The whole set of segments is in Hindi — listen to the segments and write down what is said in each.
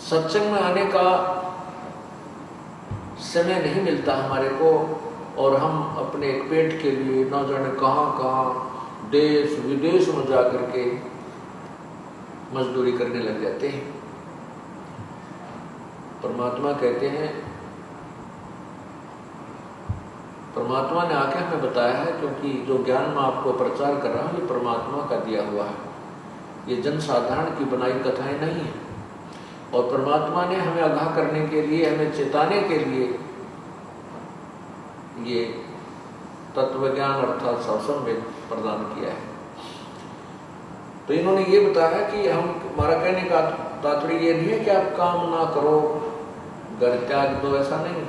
सत्संग में आने का समय नहीं मिलता हमारे को, और हम अपने पेट के लिए न जाने कहाँ कहाँ देश विदेश में जा करके मजदूरी करने लग जाते हैं। परमात्मा कहते हैं, परमात्मा ने आके हमें बताया है, क्योंकि जो ज्ञान मैं आपको प्रचार कर रहा हूँ ये परमात्मा का दिया हुआ है, ये जनसाधारण की बनाई कथाएं नहीं है। और परमात्मा ने हमें आगाह करने के लिए, हमें चेताने के लिए ये तत्व ज्ञान अर्थात सत्संग वेद प्रदान किया है। तो इन्होंने ये बताया कि हमारा कहने का तात्पर्य ये नहीं है कि आप काम ना करो, घर त्याग दो, ऐसा नहीं।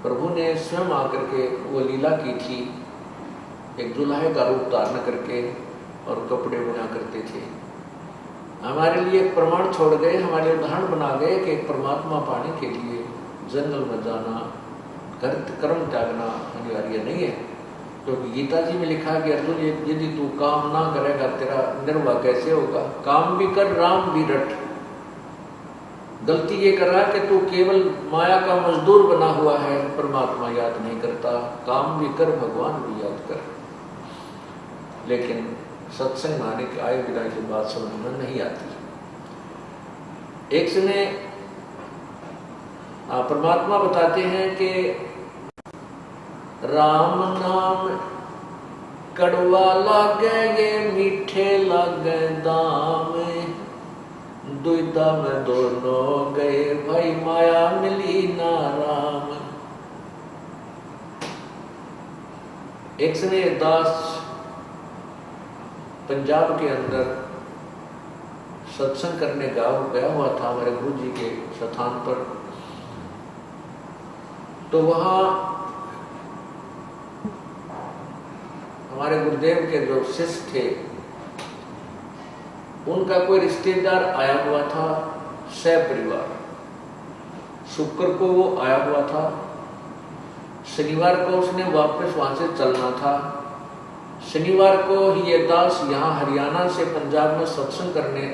प्रभु ने स्वयं आकर के वो लीला की थी, एक दुल्हे का रूप धारण करके और कपड़े बुना करते थे। हमारे लिए एक प्रमाण छोड़ गए, हमारे उदाहरण बना गए कि एक परमात्मा पाने के लिए जंगल में जाना, कर्म त्यागना अनिवार्य नहीं है। क्योंकि गीता जी में लिखा है कि अर्जुन यदि तू काम ना करेगा तेरा निर्वाह कैसे होगा। काम भी कर, राम भी रट। गलती ये कर रहा है कि तू केवल माया का मजदूर बना हुआ है, परमात्मा याद नहीं करता। काम भी कर, भगवान भी याद कर। लेकिन सत्संग माने के आए बिना की बात समझ में नहीं आती। एक समय परमात्मा बताते हैं कि राम नाम कड़वा लागे ये मीठे लागे दाम, दुविधा में दोनों गए भाई माया मिली ना राम। एक समय दास पंजाब के अंदर सत्संग करने गया हुआ था हमारे गुरु जी के स्थान पर। तो वहाँ हमारे गुरुदेव के जो शिष्य थे उनका कोई रिश्तेदार आया हुआ था, सपरिवार। शुक्र को वो आया हुआ था, शनिवार को उसने वापस वहां से चलना था। शनिवार को ही ये दास यहाँ हरियाणा से पंजाब में सत्संग करने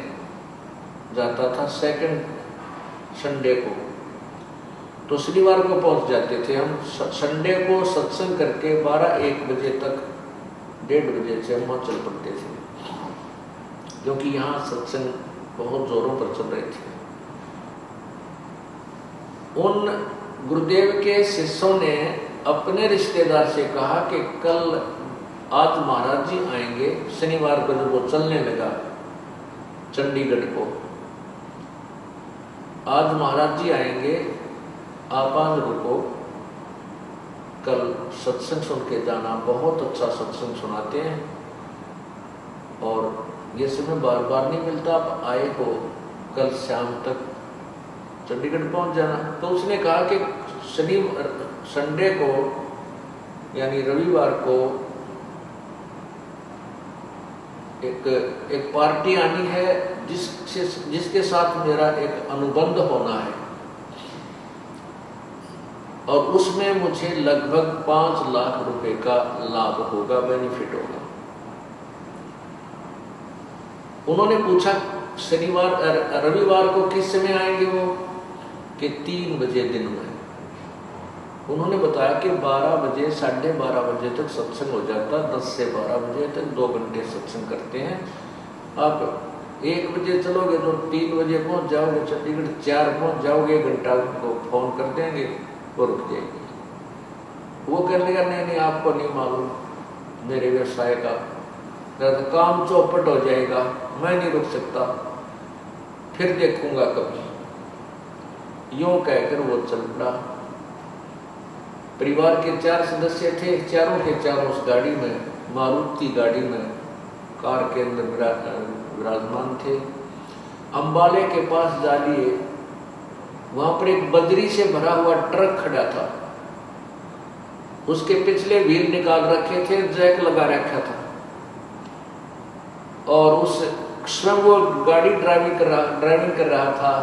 जाता था, सेकंड संडे को। तो शनिवार को पहुंच जाते थे हम। संडे को सत्संग करके 12-1 बजे तक, 1:30 बजे से हम वहाँ चल पड़ते थे, क्योंकि यहाँ सत्संग बहुत जोरों पर चल रहे थे। उन गुरुदेव के शिष्यों ने अपने रिश्तेदार से कहा कि कल आज महाराज जी आएंगे। शनिवार को जब वो चलने लगा चंडीगढ़ को, आज महाराज जी आएंगे, आप आज रुको, कल सत्संग सुन के जाना, बहुत अच्छा सत्संग सुनाते हैं और ये समय बार बार नहीं मिलता, आप आए हो, कल शाम तक चंडीगढ़ पहुंच जाना। तो उसने कहा कि संडे को यानी रविवार को एक पार्टी आनी है जिसके साथ मेरा एक अनुबंध होना है, और उसमें मुझे लगभग 5 लाख रुपए का लाभ होगा, बेनिफिट होगा। उन्होंने पूछा रविवार को किस समय आएंगे वो, कि 3 बजे दिन में। उन्होंने बताया कि 12 बजे 12:30 बजे तक सत्संग हो जाता, 10 से 12 बजे तक 2 घंटे सत्संग करते हैं। आप 1 बजे चलोगे तो 3 बजे पहुंच जाओगे चंडीगढ़, 4 पहुंच जाओगे, 1 घंटा उनको फोन कर देंगे, वो रुक जाएगी। वो कहने का नहीं आपको नहीं मालूम मेरे व्यवसाय का, काम चौपट हो जाएगा, मैं नहीं रुक सकता, फिर देखूंगा कभी। यूं कहकर वो चल पड़ा। परिवार के 4 सदस्य थे, चारों के चारों उस गाड़ी में, मारुति गाड़ी में, कार के अंदर विराजमान थे। अंबाले के पास जा लिए, वहां पर एक बजरी से भरा हुआ ट्रक खड़ा था, उसके पिछले व्हील निकाल रखे थे, जैक लगा रखा था, और उस स्वयं वो गाड़ी ड्राइविंग कर रहा था।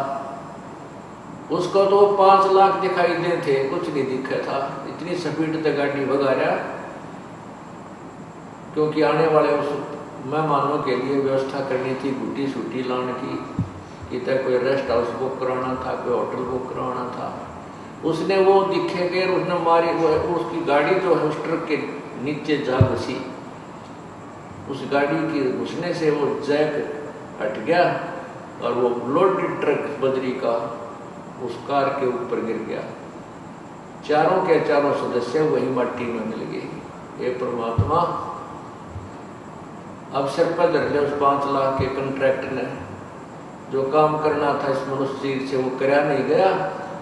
उसको तो 5 लाख दिखाई दे थे, कुछ नहीं दिखा था, इतनी स्पीड से गाड़ी भगा रहा, क्योंकि आने वाले उस मेहमानों के लिए व्यवस्था करनी थी, गुटी सूटी लाने की, कितने कोई रेस्ट हाउस बुक कराना था, कोई होटल बुक कराना था। उसने वो दिखे गए, उसने मारी, उसकी गाड़ी जो है उस ट्रक के नीचे जा घुसी। उस गाड़ी की घुसने से वो जैक हट गया और वो लोडेड ट्रक बजरी का उस कार के ऊपर गिर गया। चारों के चारों सदस्य वही मट्टी में मिल गए। हे परमात्मा, अब सिर पर धर ले उस 5 लाख के कॉन्ट्रैक्ट ने, जो काम करना था इस मनुष्य शरीर से वो कराया नहीं गया,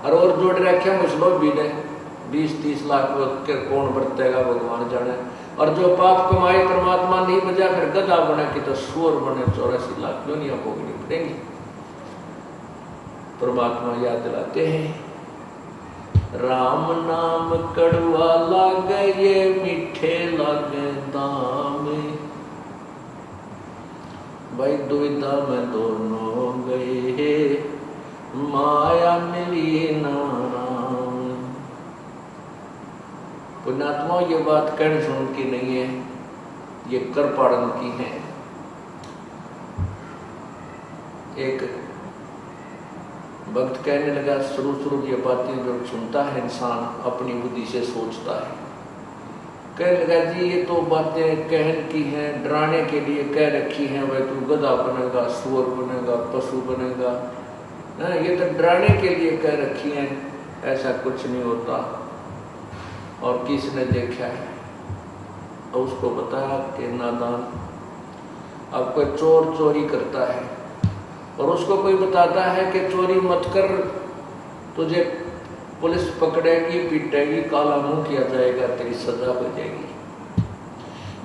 और जोड़ रखे उस लोग भी ने 20-30 लाख के कौन बरतेगा भगवान जाने। और जो पाप कमाए परमात्मा नहीं बजा, फिर गधा बना कि तो सुअर बने 84 लाख दुनिया भोगनी पड़ेंगी। परमात्मा याद दिलाते हैं, राम नाम कड़वा लागे ये मीठे लागे दाम, भाई दुविधा में दोनों गए, माया मिली ना राम। पुण्यात्मा, ये बात कहने सुन की नहीं है, ये कर पाड़न की है। एक भक्त कहने लगा, शुरू ये बातें जब सुनता है इंसान अपनी बुद्धि से सोचता है, कहने लगा जी ये तो बातें कहन की हैं, डराने के लिए कह रखी हैं, भाई तू गधा बनेगा, सुअर बनेगा, पशु बनेगा, ये तो डराने के लिए कह रखी हैं, ऐसा कुछ नहीं होता। और किसने देखा है और उसको बताया कि नादान, अब कोई चोर चोरी करता है और उसको कोई बताता है कि चोरी मत कर, तुझे पुलिस पकड़ेगी, पीटेगी, काला मुंह किया जाएगा, तेरी सजा हो जाएगी।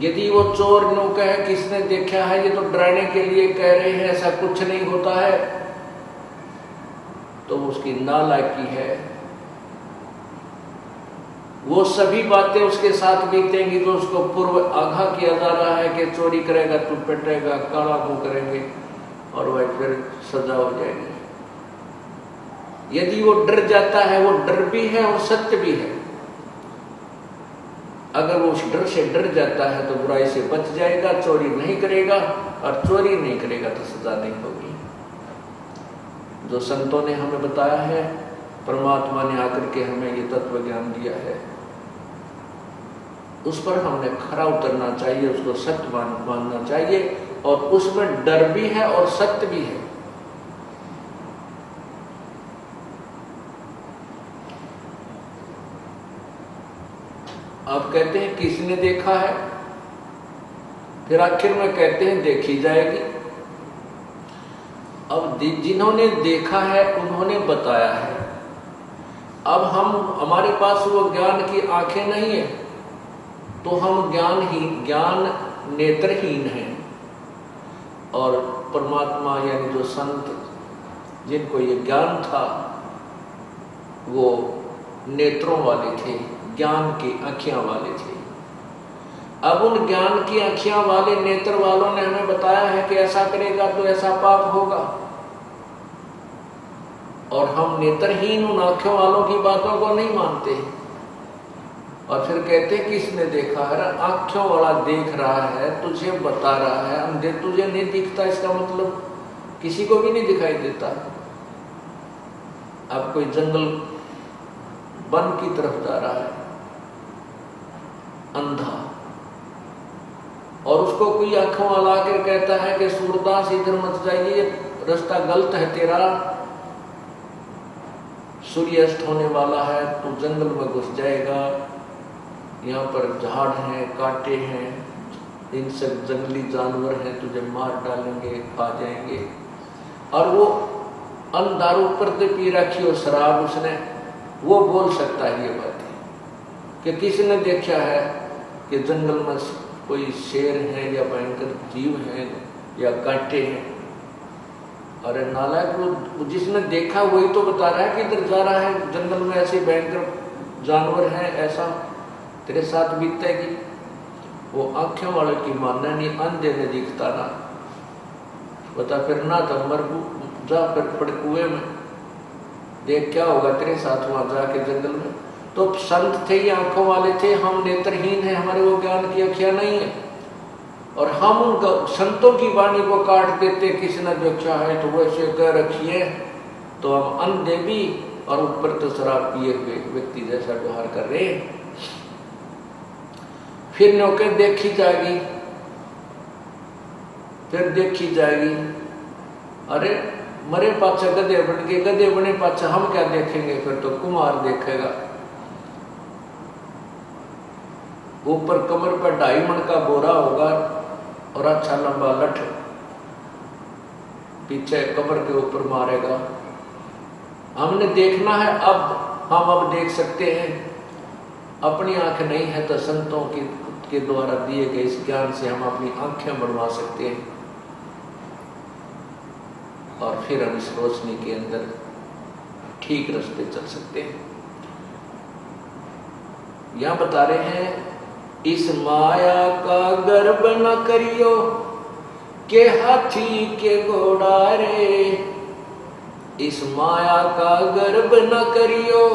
यदि वो चोर नो कहे किसने देखा है, ये तो डराने के लिए कह रहे हैं, ऐसा कुछ नहीं होता है, तो उसकी नालायकी है। वो सभी बातें उसके साथ बीतेंगी तो उसको पूर्व आगाह किया जा रहा है कि चोरी करेगा तू पिटेगा, काला मुंह करेंगे और वह फिर सजा हो जाएगी। यदि वो डर जाता है, वो डर भी है और सत्य भी है। अगर वो उस डर से डर जाता है तो बुराई से बच जाएगा, चोरी नहीं करेगा, और चोरी नहीं करेगा तो सजा नहीं होगी। जो संतों ने हमें बताया है, परमात्मा ने आकर के हमें ये तत्व ज्ञान दिया है, उस पर हमने खरा उतरना चाहिए, उसको सत्य मानना चाहिए, और उसमें डर भी है और सत्य भी है। आप कहते हैं किसने देखा है, फिर आखिर में कहते हैं देखी जाएगी। अब जिन्होंने देखा है उन्होंने बताया है। अब हमारे पास वो ज्ञान की आंखें नहीं है, तो हम ज्ञान नेत्रहीन हैं। और परमात्मा यानी जो संत जिनको ये ज्ञान था, वो नेत्रों वाले थे, ज्ञान की आँखियाँ वाले थे। अब उन ज्ञान की आँखियाँ वाले नेत्र वालों ने हमें बताया है कि ऐसा करेगा तो ऐसा पाप होगा, और हम नेत्रहीन उन आँखों वालों की बातों को नहीं मानते। और फिर कहते किसने देखा है, आँखों वाला देख रहा है, तुझे बता रहा है, अंधे तुझे नहीं दिखता, इसका मतलब किसी को भी नहीं दिखाई देता। अब कोई जंगल वन की तरफ जा रहा है अंधा, और उसको कोई आंखों वाला आकर कहता है कि सूरदास इधर मत जाइए, रास्ता गलत है तेरा, सूर्यास्त होने वाला है, तू जंगल में घुस जाएगा, यहाँ पर झाड़ हैं, कांटे हैं, इनसे जंगली जानवर हैं, तुझे मार डालेंगे, खा जाएंगे। और वो अंधारू पर्दे पी रखी हो शराब उसने, वो बोल सकता है ये बातें कि किसने देखा है कि जंगल में कोई शेर है या भयंकर जीव है या कांटे हैं। अरे नालायक, वो जिसने देखा वही तो बता रहा है कि इधर जा रहा है, जंगल में ऐसे भयंकर जानवर हैं, ऐसा तेरे साथ बीतेगी। वो आंखें वाले की मानना नहीं, अंधे ने दिखता ना, बता फिर ना तो मर जा, फिर पड़ कुएं में, देख क्या होगा तेरे साथ वहां जाके जंगल में। तो संत थे, ये आंखों वाले थे, हम नेत्रहीन हैं, हमारे वो ज्ञान की आँखियां नहीं है। और हम उनका संतों की वाणी को काट देते, किसी ने देखा है तो वैसे कह रखिए, तो हम अंधे भी और ऊपर तो शराब पिए हुए व्यक्ति जैसा व्यवहार कर रहे हैं। फिर नौकर देखी जाएगी, फिर देखी जाएगी। अरे मरे पाछा गधे बन के, गधे बने पाछा हम क्या देखेंगे, फिर तो कुमार देखेगा। ऊपर कमर पर 2.5 मन का बोरा होगा और अच्छा लंबा लठ पीछे कमर के ऊपर मारेगा। हमने देखना है, अब हम अब देख सकते हैं। अपनी आंख नहीं है तो संतों के द्वारा दिए गए इस ज्ञान से हम अपनी आंखें बनवा सकते हैं और फिर हम इस रोशनी के अंदर ठीक रास्ते चल सकते हैं। यहां बता रहे हैं, इस माया का गर्भ न करियो के हाथी के घोड़ा रे। इस माया का गर्भ न करियो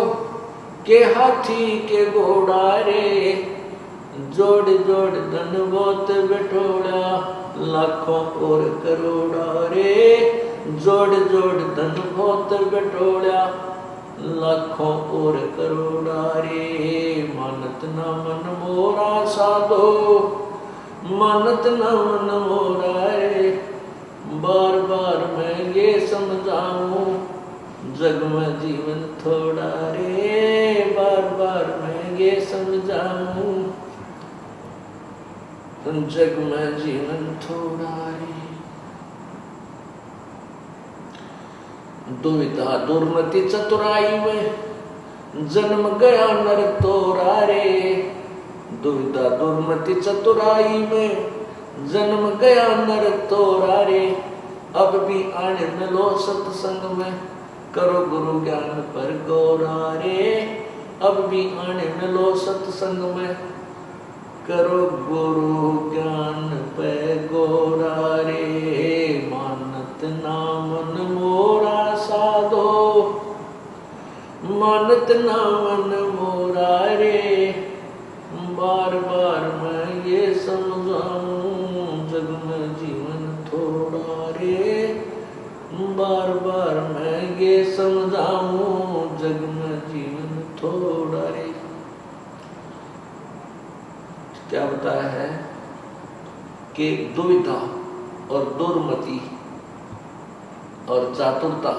के हाथी के घोड़ा रे। जोड़ जोड़ धन बहुत बिठोड़ा लाखों और करोड़ा रे। जोड़ जोड़ धन बहुत बिठोड़ा लाखों और करोड़ा रे। मानत न मन मोरा साधो, मानत न मन मोरा रे। बार बार मैं ये समझाऊं, जग में जीवन थोड़ा रे। बार बार मैं ये समझाऊं, जग में जीवन थोड़ा रे। दुविधा दुर्मति चतुराई में जन्म गया नर तोरा रे। दुविधा दुर्मति चतुराई में जन्म गया नर तोरा रे। अब भी आने मिलो सत्संग में, करो गुरु ज्ञान पर गौरा रे। अब भी आने मिलो सत्संग में, करो गुरु ज्ञान पे गौरा रे। मानत ना मन मोरा साधो, मानत ना मन मोरा रे। बार बार मैं ये समझाऊं, जग में जीवन थोड़ा रे। बार बार मैं ये समझाऊं, जग में जीवन थोड़ा रे। क्या बताया है कि दुविधा और दुर्मति और चातुरता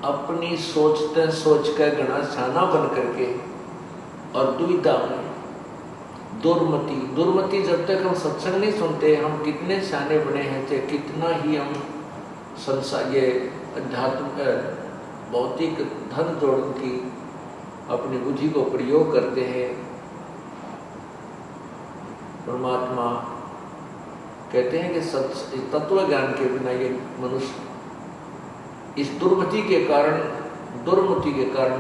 अपनी सोचते सोच कर घना छाना बन करके, और दुविधा में दुर्मति। दुर्मति जब तक हम सत्संग नहीं सुनते, हम कितने सियाने बने हैं, चाहे कितना ही हम संसार ये अध्यात्म भौतिक धन जोड़ने की अपनी बुद्धि को प्रयोग करते हैं। परमात्मा कहते हैं कि तत्व ज्ञान के बिना ये मनुष्य इस दुर्मति के कारण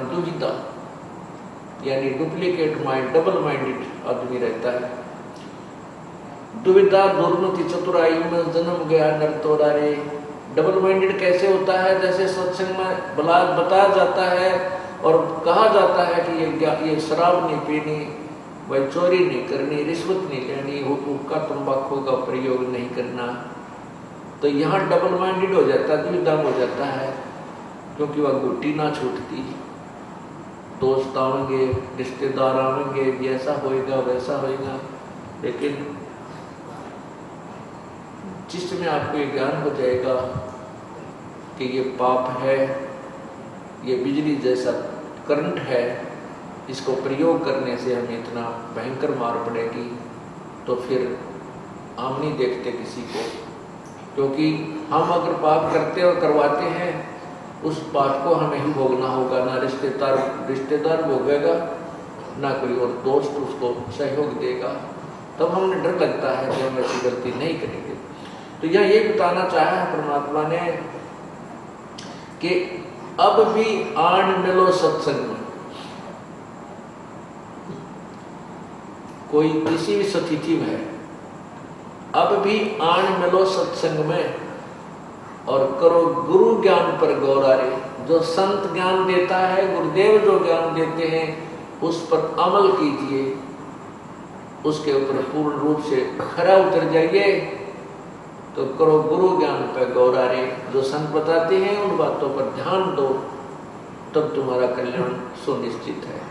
दुविधा यानी डुप्लीकेट माइंड, डबल माइंडेड आदमी रहता है। दुविधा दुर्मति चतुराई में जन्म गया नर तोरा रे। डबल माइंडेड कैसे होता है? जैसे सत्संग में बताया जाता है और कहा जाता है कि ये शराब नहीं पीनी, भाई चोरी नहीं करनी, रिश्वत नहीं लेनी, हुक्का तंबाकू का प्रयोग नहीं करना, तो यहाँ डबल माइंडेड हो जाता है, दुविधा हो जाता है, क्योंकि वह गुट्टी ना छूटती। दोस्त आएंगे, रिश्तेदार आएंगे, ऐसा होएगा वैसा होएगा, लेकिन जिसमें आपको ये ज्ञान हो जाएगा कि ये पाप है, ये बिजली जैसा करंट है, इसको प्रयोग करने से हमें इतना भयंकर मार पड़ेगी, तो फिर हम नहीं देखते किसी को, क्योंकि हम अगर पाप करते और करवाते हैं उस बात को हमें ही भोगना होगा। ना रिश्तेदार भोगेगा, ना कोई और दोस्त उसको सहयोग देगा। तब हमें डर लगता है कि हम ऐसी गलती नहीं करेंगे। तो यह ये बताना चाहा है परमात्मा ने कि अब भी आन मिलो सत्संग में। कोई किसी भी स्थिति में है, अब भी आन मिलो सत्संग में और करो गुरु ज्ञान पर गौरा रे। जो संत ज्ञान देता है, गुरुदेव जो ज्ञान देते हैं, उस पर अमल कीजिए। उसके ऊपर पूर्ण रूप से खरा उतर जाइए तो करो गुरु ज्ञान पे गौरारे। जो संत बताते हैं उन बातों पर ध्यान दो, तब तुम्हारा कल्याण सुनिश्चित है।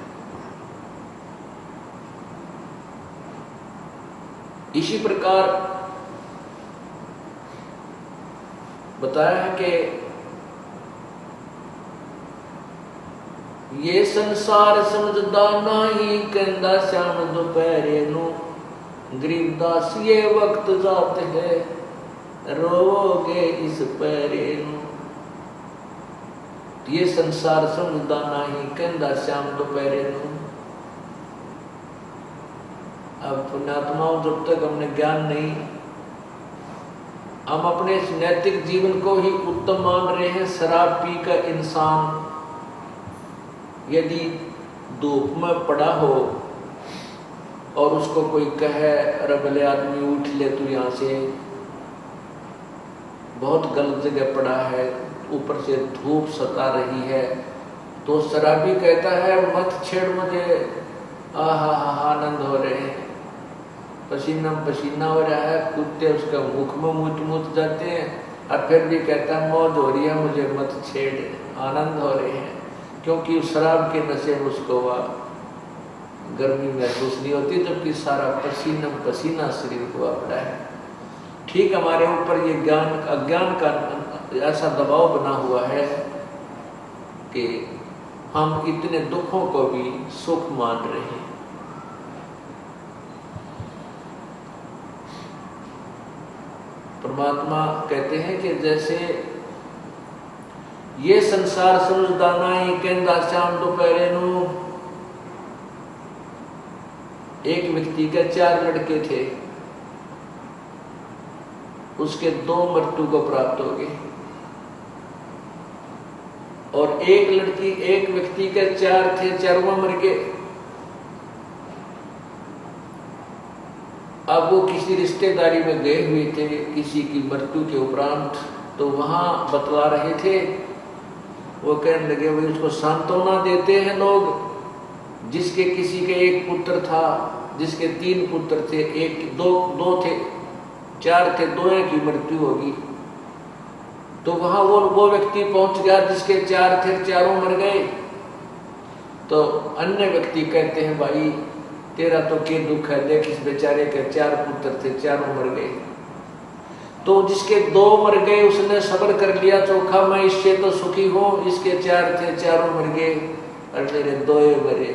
इसी प्रकार बताया है कि ये संसार समझदा नहीं, कहंदा श्याम दोपहरे नू, गरीबदास ये वक्त जात है, रोओगे इस पहरे नू। ये संसार समझदा नहीं, कहंदा श्याम दोपहरे नू। अब पुण्यात्माओं, जब तक हमने ज्ञान नहीं, हम अपने इस नैतिक जीवन को ही उत्तम मान रहे हैं। शराब पी का इंसान यदि धूप में पड़ा हो और उसको कोई कहे अरे भले आदमी उठ ले तू यहाँ से, बहुत गलत जगह पड़ा है, ऊपर से धूप सता रही है, तो शराबी कहता है मत छेड़ मुझे, आहा आनंद हो रहे हैं, पसीना पसीना हो रहा है, कुत्ते उसका मुख में मुत जाते हैं, और फिर भी कहता है मौज हो रही है, मुझे मत छेड़, आनंद हो रहे हैं। क्योंकि उस शराब के नशे में उसको वह गर्मी महसूस नहीं होती, जबकि सारा पसीना पसीना शरीर को पड़ा है। ठीक हमारे ऊपर ये ज्ञान अज्ञान का ऐसा दबाव बना हुआ है कि हम इतने दुखों को भी सुख मान रहे हैं। परमात्मा कहते हैं कि जैसे ये संसार समझदा नहीं, कहंदा श्याम दोपहरे नू। एक व्यक्ति के 4 लड़के थे, उसके 2 मृत्यु को प्राप्त हो गए, और एक व्यक्ति के 4 थे, 4वां मर गए। अब वो किसी रिश्तेदारी में गए हुए थे किसी की मृत्यु के उपरांत, तो वहां बतला रहे थे, वो कहने लगे भाई उसको सांत्वना देते हैं लोग, जिसके किसी के 1 पुत्र था, जिसके 3 पुत्र थे, 2 थे, 4 थे, 2 की मृत्यु होगी। तो वहां वो व्यक्ति पहुंच गया जिसके 4 थे, 4 मर गए। तो अन्य व्यक्ति कहते हैं भाई तेरा तो क्या दुख है, देख इस बेचारे के 4 पुत्र थे, 4 मर गए। तो जिसके 2 मर गए उसने सब्र कर लिया चोखा, मैं इससे तो सुखी हूं, इसके 4 थे, 4 मर गए और मेरे 2 मरे।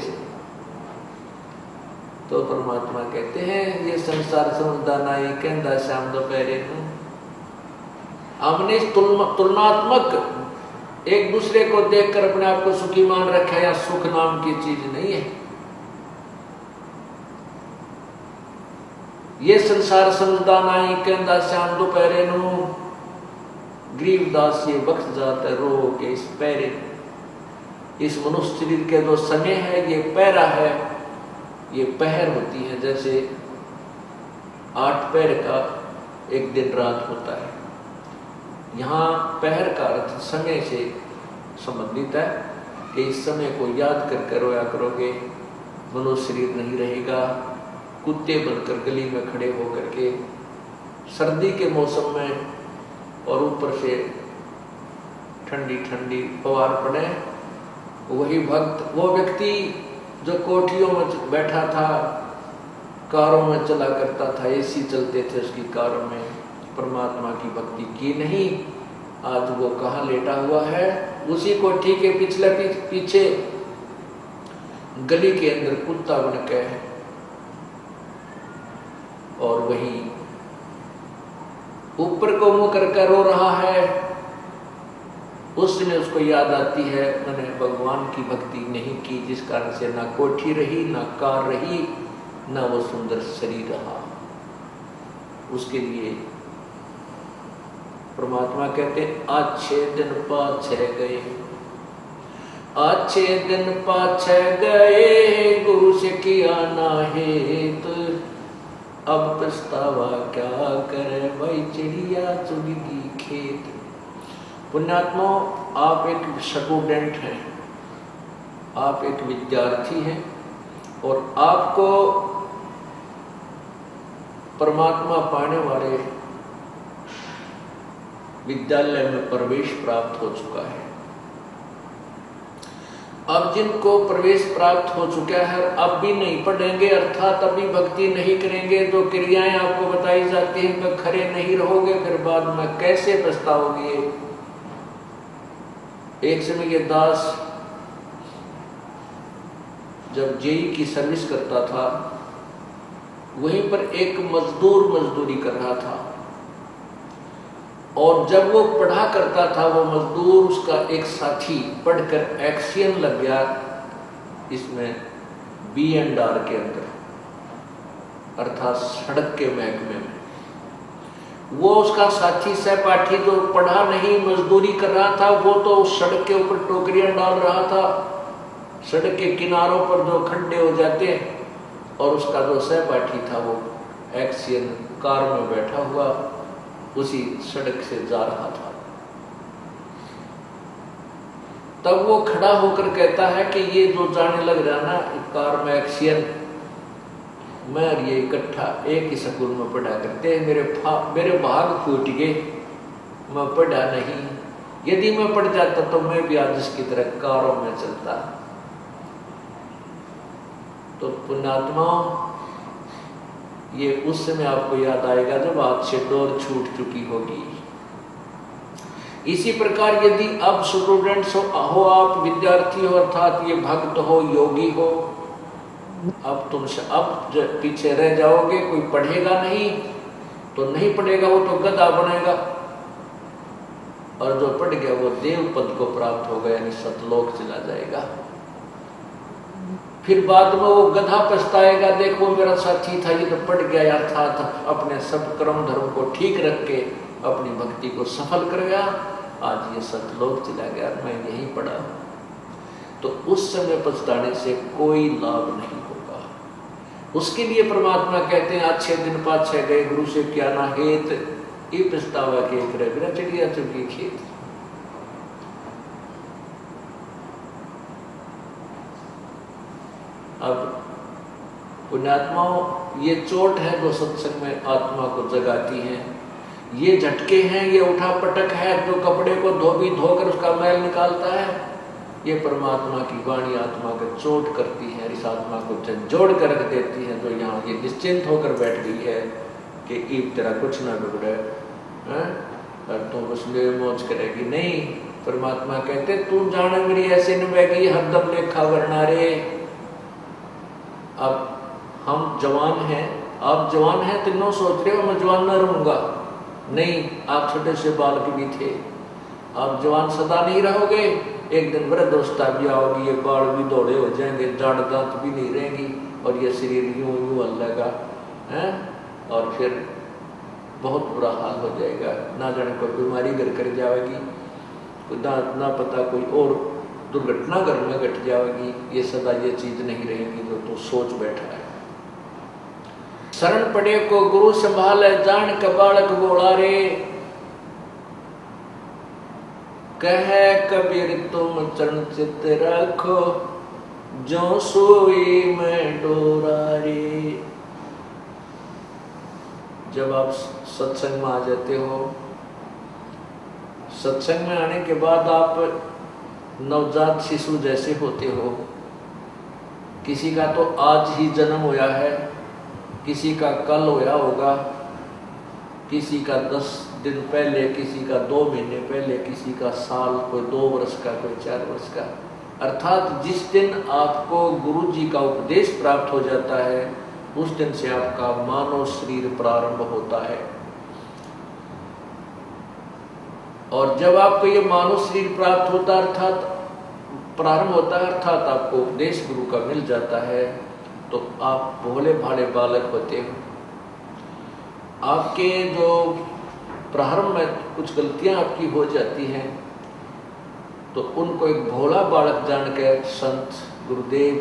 तो परमात्मा कहते हैं ये संसार समझदा नहीं, कहंदा श्याम दोपहरे नू। हमने तुलनात्मक एक दूसरे को देखकर अपने आप को सुखी मान रखा है, या सुख नाम की चीज नहीं है। ये संसार समझदा नहीं, कहंदा श्याम दोपहरे नू। गरीबदास ये वक्त जाता रो के इस पैरे। इस मनुष्य शरीर के जो समय है ये पैरा है, ये पहर होती है। जैसे 8 पहर का एक दिन रात होता है, यहाँ पहर का अर्थ समय से संबंधित है कि इस समय को याद कर रोया करोगे, मनुष्य शरीर नहीं रहेगा। कुत्ते बनकर गली में खड़े होकर के सर्दी के मौसम में और ऊपर से ठंडी ठंडी फवार पड़े, वही भक्त वो व्यक्ति जो कोठियों में बैठा था, कारों में चला करता था, एसी चलते थे उसकी कारों में, परमात्मा की भक्ति की नहीं, आज वो कहाँ लेटा हुआ है, उसी कोठी के पीछे गली के अंदर कुत्ता बन के, और वही ऊपर को मुंह करके रो रहा है। उस समय उसको याद आती है मैंने भगवान की भक्ति नहीं की, जिस कारण से ना कोठी रही, ना कार रही, ना वो सुंदर शरीर रहा। उसके लिए परमात्मा कहते हैं अच्छे दिन पाछे गए, अच्छे दिन पाछे गए, गुरु से किया ना हेत, अब पछतावा क्या करे, भाई चिड़िया चुगी खेत। पुण्यात्मा, आप एक स्टूडेंट हैं, आप एक विद्यार्थी हैं, और आपको परमात्मा पाने वाले विद्यालय में प्रवेश प्राप्त हो चुका है। अब जिनको प्रवेश प्राप्त हो चुका है अब भी नहीं पढ़ेंगे, अर्थात अभी भक्ति नहीं करेंगे, जो क्रियाएं आपको बताई जाती हैं कि खरे नहीं रहोगे, फिर बाद में कैसे पछताओगे। एक समय ये दास जब जेई की सर्विस करता था, वहीं पर एक मजदूर मजदूरी कर रहा था, और जब वो पढ़ा करता था वो मजदूर, उसका एक साथी पढ़कर एक्सियन लग गया इसमें B&R के अंदर, अर्थात सड़क के महकमे में। वो उसका साथी सहपाठी जो पढ़ा नहीं मजदूरी कर रहा था, वो तो सड़क के ऊपर टोकरियां डाल रहा था, सड़क के किनारों पर जो खड्डे हो जाते हैं, और उसका जो सहपाठी था वो एक्सियन कार में बैठा हुआ उसी सड़क से जा रहा था। तब वो खड़ा होकर कहता है कि ये जो जाने लग रहा ना कार में एक्सियन, मैं और ये इकट्ठा एक ही स्कूल में पढ़ा करते हैं, मेरे भाग फूट गए, मैं पढ़ा नहीं, यदि मैं पढ़ जाता तो मैं भी आज इसकी तरह कारों में चलता। तो पुण्यात्माओं, ये उस समय आपको याद आएगा जब हाथ से डोर छूट चुकी होगी। इसी प्रकार यदि अब स्टूडेंट्स हो आप, विद्यार्थी हो, अर्थात ये भक्त हो, योगी हो, अब तुमसे अब पीछे रह जाओगे, कोई पढ़ेगा नहीं तो नहीं पढ़ेगा, वो तो गधा बनेगा, और जो पढ़ गया वो देव पद को प्राप्त होगा, यानी सतलोक चला जाएगा। फिर बाद में वो गधा पछताएगा, देखो मेरा साथी था, ये तो पढ़ गया, अर्थात अपने सब कर्म धर्म को ठीक रख के अपनी भक्ति को सफल कर गया, आज ये सतलोक चला गया, मैं यहीं पढ़ा। तो उस समय पछताने से कोई लाभ नहीं होगा। उसके लिए परमात्मा कहते हैं अच्छे दिन पाछे गए, गुरु से क्या ना हेत, ये पछतावा के बिना चिड़िया चुकी खेत। अब पुण्यात्माओं, ये चोट है जो सत्संग में आत्मा को जगाती है, ये झटके हैं, ये उठा पटक है जो कपड़े को धोकर उसका मैल निकालता है, ये परमात्मा की वाणी आत्मा को चोट करती है, इस आत्मा को झंझोड़ कर रख देती है, जो यहाँ ये निश्चिंत होकर बैठ गई है कि ईब तेरा कुछ ना बिगड़े, और तुम उसमें मौज करेगी। नहीं, परमात्मा कहते तू जाने मेरी ऐसे निभेगी हरदम लेखा वरना रे। अब हम जवान हैं, आप जवान हैं, तीनों सोच रहे हो मैं जवान ना रहूंगा, नहीं, आप छोटे से बालक भी थे, आप जवान सदा नहीं रहोगे, एक दिन वृद्धावस्था भी आओगी, ये बाल भी दौड़े हो जाएंगे, जाड़ दांत भी नहीं रहेंगी, और ये शरीर यूं यूं हल्लेगा है, और फिर बहुत बुरा हाल हो जाएगा, ना जाने कोई बीमारी घर कर जाएगी, ना पता कोई और दुर्घटना घर में घट जाएगी, ये सदा ये चीज नहीं रहेगी जो तू सोच बैठा है। शरण पड़े को गुरु संभाले, जान का बालक बोला रे, कहे कबीर तुम चरण चित रखो, जो सोई में डोरा रे। जब आप सत्संग में आ जाते हो, सत्संग में आने के बाद आप नवजात शिशु जैसे होते हो, किसी का तो आज ही जन्म होया है, किसी का कल होया होगा, किसी का 10 दिन पहले, किसी का 2 महीने पहले, किसी का साल, कोई 2 वर्ष का, कोई 4 वर्ष का। अर्थात जिस दिन आपको गुरु जी का उपदेश प्राप्त हो जाता है, उस दिन से आपका मानव शरीर प्रारंभ होता है, और जब आपको ये मानव शरीर प्राप्त होता अर्थात प्रारंभ होता है, अर्थात आपको उपदेश गुरु का मिल जाता है, तो आप भोले भाले बालक होते हो। आपके जो प्रारंभ में कुछ गलतियां आपकी हो जाती हैं, तो उनको एक भोला बालक जान के संत गुरुदेव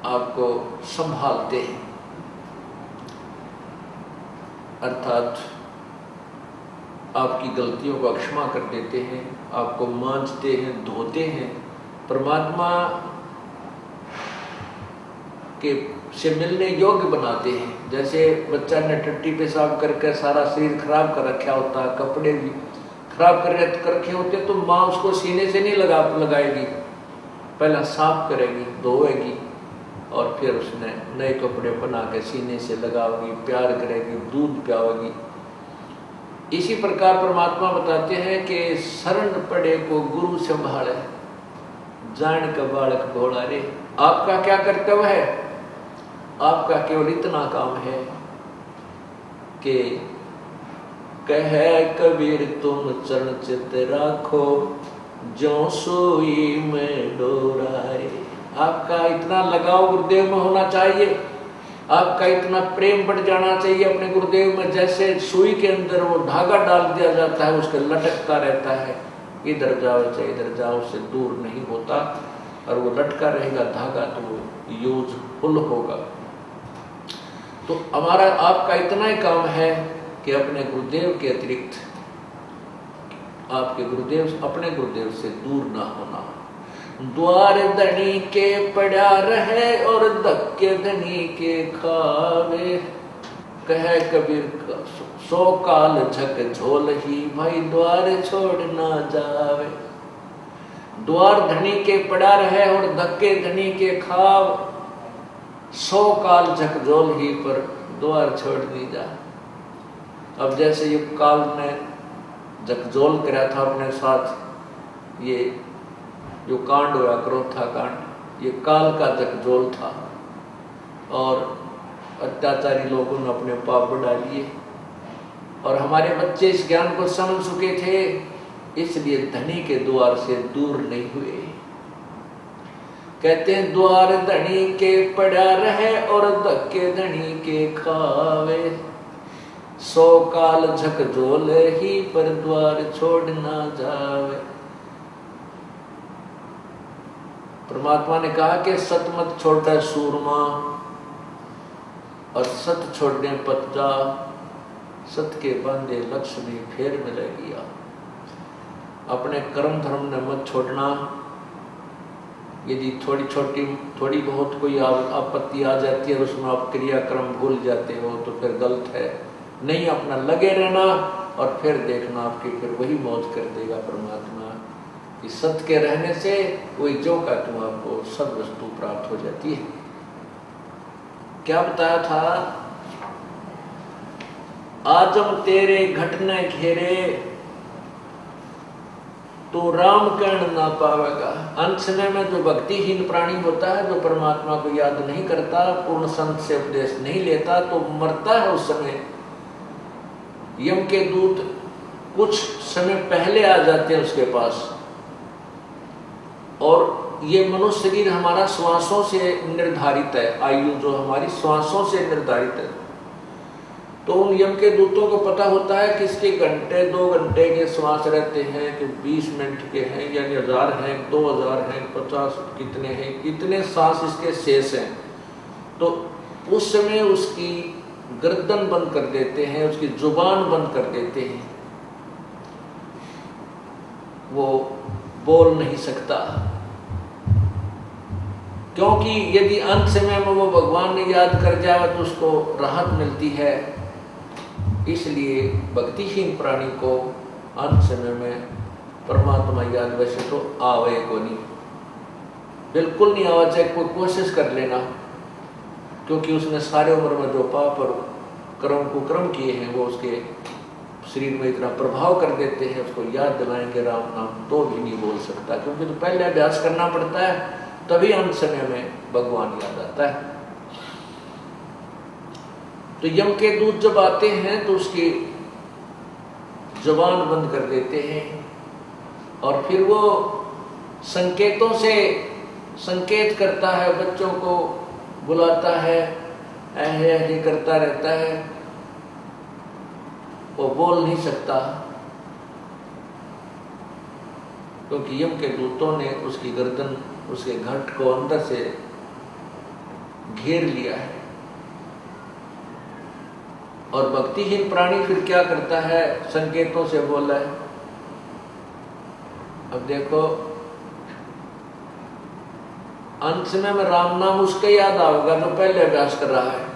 आपको संभालते हैं, अर्थात आपकी गलतियों को क्षमा कर देते हैं, आपको मांजते हैं, धोते हैं, परमात्मा के से मिलने योग्य बनाते हैं। जैसे बच्चा ने टट्टी पेशाब करके सारा शरीर खराब कर रखा होता है, कपड़े भी खराब कर रखे होते, तो माँ उसको सीने से नहीं लगाएगी, पहला साफ करेगी, धोएगी और फिर उसने नए कपड़े बना के सीने से लगाओगी, प्यार करेगी, दूध पियाओगी। इसी प्रकार परमात्मा बताते हैं कि शरण पड़े को गुरु संभाले, जान का बालक भोला रे। आपका क्या कर्तव्य है? आपका केवल इतना काम है कि कहे कबीर तुम चरण चित राखो, जो सोई में डोरा रे। आपका इतना लगाव गुरुदेव में होना चाहिए, आपका इतना प्रेम बढ़ जाना चाहिए अपने गुरुदेव में, जैसे सुई के अंदर वो धागा डाल दिया जाता है, उसके लटकता रहता है, इधर जाओ चाहे इधर जाओ, उससे दूर नहीं होता, और वो लटका रहेगा धागा, तो वो यूजफुल होगा। तो हमारा आपका इतना ही काम है कि अपने गुरुदेव के अतिरिक्त आपके गुरुदेव अपने गुरुदेव से दूर ना होना। द्वार धनी के पड़ा रहे और धक्के धनी के खावे, कहे कबीर सो काल झक झोल ही, भाई द्वार छोड़ ना जावे। द्वार धनी के पड़ा रहे और धक्के धनी के खाव, 100 काल झकझोल ही पर द्वार छोड़ दी जा। अब जैसे ये काल ने झकझोल करा था अपने साथ, ये जो कांड हुआ क्रोधा कांड, ये काल का झकझोल था, और अत्याचारी लोगों ने अपने पाप बढ़ा लिए, और हमारे बच्चे इस ज्ञान को समझ चुके थे, इसलिए धनी के द्वार से दूर नहीं हुए। कहते हैं द्वार धनी के पड़ा रहे और धक्के धनी के खावे, 100 काल झकझोल ही पर द्वार छोड़ ना जावे। परमात्मा ने कहा कि सत मत छोड़ता सूरमा, और सत छोड़ने पत जा, सत के बांधे लक्ष्मी फेर मिलेगी। अपने कर्म धर्म ने मत छोड़ना। यदि थोड़ी बहुत कोई आपत्ति आ जाती है, उसमें आप क्रियाक्रम भूल जाते हो, तो फिर गलत है। नहीं, अपना लगे रहना, और फिर देखना आपकी फिर वही मौज कर देगा परमात्मा, कि सत्य के रहने से वही जो का तुम आपको सब वस्तु प्राप्त हो जाती है। क्या बताया था? आजम तेरे घटने घेरे, तो राम कर्ण ना पावेगा। अंत समय में जो भक्तिहीन प्राणी होता है, जो परमात्मा को याद नहीं करता, पूर्ण संत से उपदेश नहीं लेता, तो मरता है। उस समय यम के दूत कुछ समय पहले आ जाते हैं उसके पास, और ये मनुष्य शरीर हमारा श्वासों से निर्धारित है, आयु जो हमारी श्वासों से निर्धारित है। तो उन यम के दूतों को पता होता है कि इसके घंटे 2 घंटे के श्वास रहते हैं, कि 20 मिनट के हैं, यानी 1000 हैं, 2000 हैं, 50 कितने हैं, कितने सांस इसके शेष हैं। तो उस समय उसकी गर्दन बंद कर देते हैं, उसकी जुबान बंद कर देते हैं, वो बोल नहीं सकता। क्योंकि यदि अंत समय में वो भगवान ने याद कर जाए तो उसको राहत मिलती है। इसलिए भक्तिहीन प्राणी को अंत समय में परमात्मा याद वैसे तो आवे को नहीं, बिल्कुल नहीं आवा, चाहे कोई कोशिश कर लेना, क्योंकि उसने सारे उम्र में जो पाप और कुकर्म किए हैं वो उसके शरीर में इतना प्रभाव कर देते हैं, उसको याद दिलाएंगे राम नाम तो भी नहीं बोल सकता, क्योंकि तो पहले अभ्यास करना पड़ता है, तभी अंत समय में भगवान याद आता है। तो यम के दूत जब आते हैं तो उसकी जुबान बंद कर देते हैं, और फिर वो संकेतों से संकेत करता है, बच्चों को बुलाता है, ऐसे करता रहता है, वो बोल नहीं सकता, क्योंकि यम के दूतों ने उसकी गर्दन, उसके घट को अंदर से घेर लिया है। और भक्तिहीन प्राणी फिर क्या करता है? संकेतों से बोला है। अब देखो अंत समय में राम नाम उसके याद आएगा जो पहले अभ्यास कर रहा है,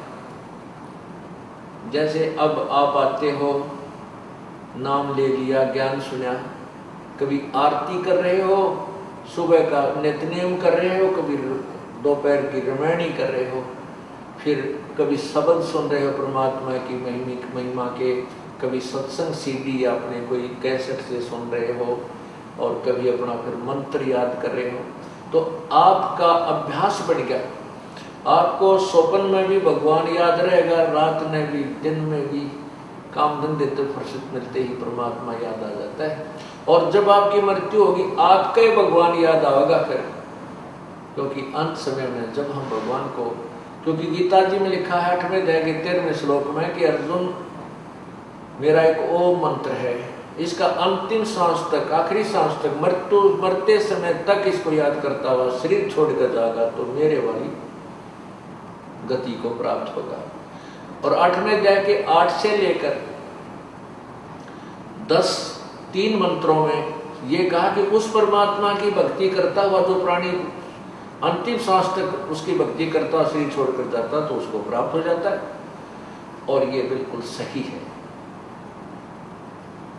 जैसे अब आप आते हो, नाम ले लिया, ज्ञान सुना, कभी आरती कर रहे हो, सुबह का नित्यनेम कर रहे हो, कभी दोपहर की रामायणी कर रहे हो, फिर कभी शब्द सुन रहे हो परमात्मा की महिमा के, कभी सत्संग सीडी अपने कोई कैसेट से सुन रहे हो, और कभी अपना फिर मंत्र याद कर रहे हो। तो आपका अभ्यास बढ़ गया, आपको स्वप्न में भी भगवान याद रहेगा, रात में भी, दिन में भी, काम धंधे तो फुर्सत मिलते ही परमात्मा याद आ जाता है। और जब आपकी मृत्यु होगी आपका ही भगवान याद आएगा फिर, क्योंकि अंत समय में जब हम भगवान को, क्योंकि गीता जी में लिखा है 8वें अध्याय के 13वें श्लोक में कि अर्जुन मेरा एक ओम मंत्र है, इसका अंतिम सांस तक, आखिरी सांस तक, मरते समय तक इसको याद करता हुआ शरीर छोड़कर जाएगा तो मेरे वाली गति को प्राप्त होगा। और 8वें अध्याय के 8 से लेकर 10 मंत्रों में ये कहा कि उस परमात्मा की भक्ति करता हुआ जो प्राणी अंतिम सांस तक उसकी भक्ति करता, शरीर छोड़कर जाता, तो उसको प्राप्त हो जाता है। और ये बिल्कुल सही है।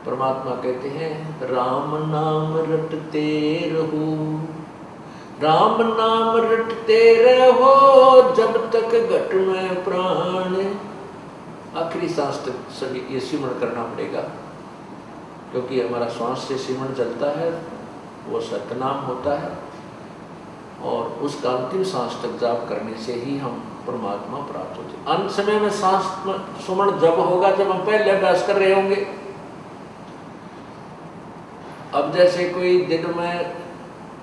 परमात्मा कहते हैं राम नाम रटते रहो, राम नाम रटते रहो जब तक घट में प्राण। आखिरी सांस तक सभी ये सिमरण करना पड़ेगा, क्योंकि हमारा श्वास से सिमरण चलता है, वो सतनाम होता है, और उसका अंतिम सांस तक जाप करने से ही हम परमात्मा प्राप्त होते हैं। अंत समय में सांस सुमरण जब होगा जब हम पहले अभ्यास कर रहे होंगे। अब जैसे कोई दिन में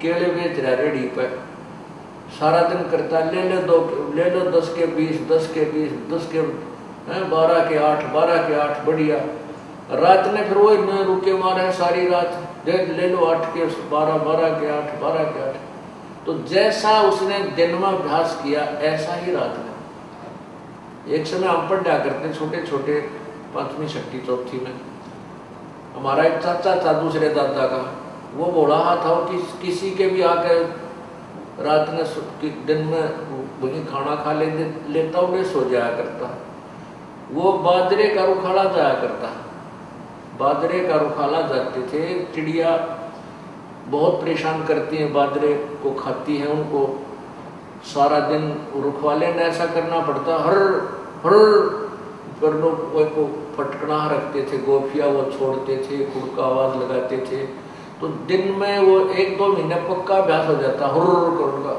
केले बेच रहा रेडी पर, सारा दिन करता, ले लो 10 के 20, 10 के 20, 10 के 12 के 8, 12 के 8, बढ़िया। रात में फिर वो रुके मारे है सारी रात, ले लो 8 के 12, 12 के 8, 12 के 8। तो जैसा उसने दिन में अभ्यास किया ऐसा ही रात में। एक समय हम पढ़ा करते छोटे छोटे 5वीं 6ठी 4थी में, हमारा एक चाचा था दूसरे दादा का, वो बोला था कि किसी के भी आकर रात में दिन में वही खाना खा लेता उन्हें सो जाया करता। वो बाजरे का रुखाला जाया करता, बाजरे का रुखाला जाते थे। चिड़िया बहुत परेशान करती हैं, बाजरे को खाती हैं, उनको सारा दिन रुखवाले ने ऐसा करना पड़ता, हर हर पर लोग को फटकना रखते थे, गोफिया वो छोड़ते थे, कुड़का आवाज लगाते थे। तो दिन में वो 1-2 महीने पक्का अभ्यास हो जाता हुर्र करूँगा।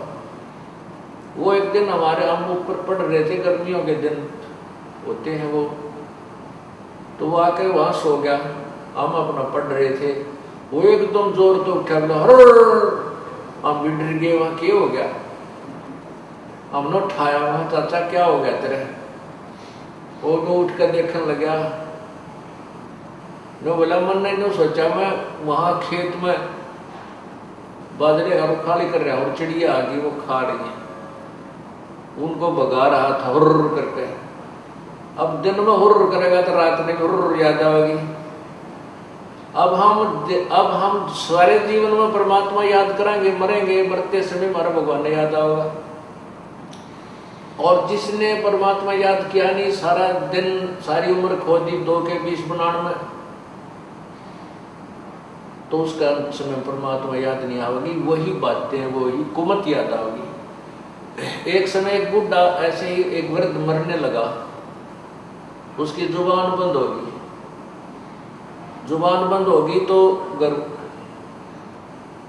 वो एक दिन हमारे हम ऊपर पढ़ रहे थे, गर्मियों के दिन होते हैं वो, तो वो आके वहाँ सो गया, हम अपना पढ़ रहे थे, वो एकदम जोर तो उठा, बोला हुर्र। हम भी डर गए, वहाँ क्या हो गया? हमने उठाया, वहाँ चाचा क्या हो गया तेरे? वो उठ कर देखने लगा, नो बोला मन नहीं सोचा, मैं वहाँ खेत में बाजरे का रुखाली कर रहा और चिड़िया आ गई, वो खा रही है, उनको भगा रहा था हुर्र करके। अब दिन में हुर्र करेगा तो रात में हुर्र याद आएगी। अब हम सारे जीवन में परमात्मा याद करेंगे, मरेंगे, मरते समय हमारा भगवान याद आएगा। और जिसने परमात्मा याद किया नहीं, सारा दिन सारी उम्र खो दी 2 के 20 बनाने में, तो उसका समय परमात्मा याद नहीं आएगी, वही बातें, वही कुमत याद आएगी। एक समय एक बुढ़ा ऐसे ही एक वृद्ध मरने लगा, उसकी जुबान बंद होगी, जुबान बंद होगी तो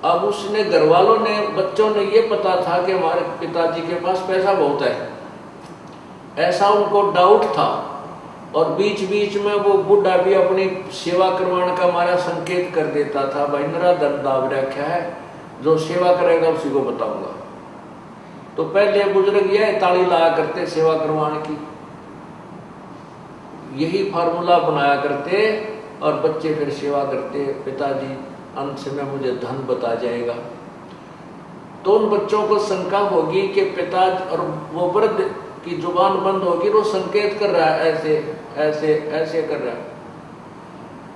अब उसने घर वालों ने, बच्चों ने ये पता था कि हमारे पिताजी के पास पैसा बहुत है, ऐसा उनको डाउट था। और बीच बीच में वो बुढ़ा भी अपनी सेवा करवाने का हमारा संकेत कर देता था, भाई मेरा धन दाव रखा है, जो सेवा करेगा उसी को बताऊंगा। तो पहले बुजुर्ग यह ताली लाया करते सेवा करवाने की, यही फार्मूला बनाया करते, और बच्चे फिर सेवा करते, पिताजी अंत समय मुझे धन बता जाएगा। तो उन बच्चों को शंका होगी कि पिताजी, और वो वृद्ध की जुबान बंद होगी, वो संकेत कर रहा है, ऐसे ऐसे ऐसे कर रहा है।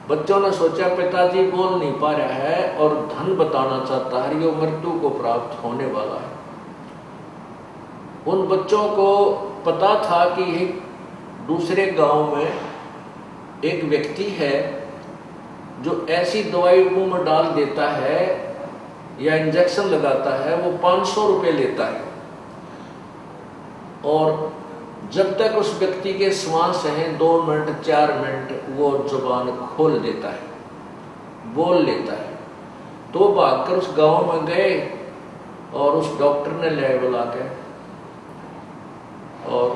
बच्चों ने सोचा पिताजी बोल नहीं पा रहा है और धन बताना चाहता है, ये मृत्यु को प्राप्त होने वाला है। उन बच्चों को पता था कि ये दूसरे गांव में एक व्यक्ति है जो ऐसी दवाई मुंह में डाल देता है या इंजेक्शन लगाता है, वो 500 रुपये लेता है। और जब तक उस व्यक्ति के श्वास हैं 2 मिनट 4 मिनट वो जुबान खोल देता है, बोल लेता है। तो वो भागकर उस गांव में गए और उस डॉक्टर ने ले बुला के, और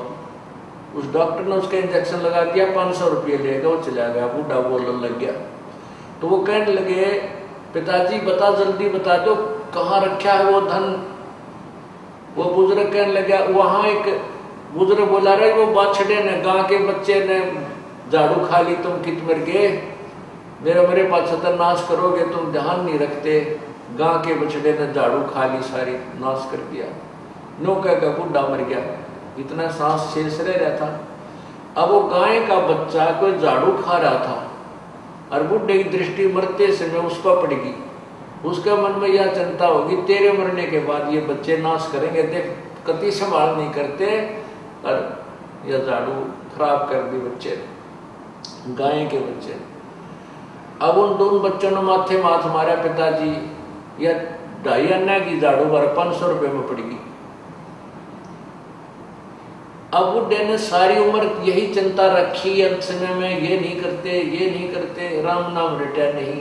उस डॉक्टर ने उसका इंजेक्शन लगा दिया, 500 रुपये लेगा, वो चला गया। बूढ़ा बोलने लग गया। तो वो कहने लगे, पिताजी बता, जल्दी बता दो कहाँ रखा है वो धन। वो बुजुर्ग कहने लगा, वहाँ एक बुजुर्ग बोला रहे, वो बाछड़े ने, गांव के बच्चे ने झाड़ू खा ली, तुम कित मर गए, मेरे पास सत्यानाश करोगे, तुम ध्यान नहीं रखते। गांव के बछड़े ने झाड़ू खा ली, सारी नाश कर दिया। नो कह बूढ़ा मर गया, इतना सांस शेष रह रहा था। अब वो गाय का बच्चा कोई झाड़ू खा रहा था और बुढ़े की दृष्टि मरते समय उस पर पड़ेगी। उसके मन में यह चिंता होगी, तेरे मरने के बाद ये बच्चे नाश करेंगे, देख कति संभाल नहीं करते, और यह झाड़ू खराब कर दी बच्चे, गाय के बच्चे। अब उन दोनों बच्चों ने माथे माथ मारा, पिताजी यह 2.5 आना की झाड़ू 500 रुपये में पड़ेगी। अब बुढ़े ने सारी उम्र यही चिंता रखी, अंत समय में ये नहीं करते, राम नाम रटा नहीं,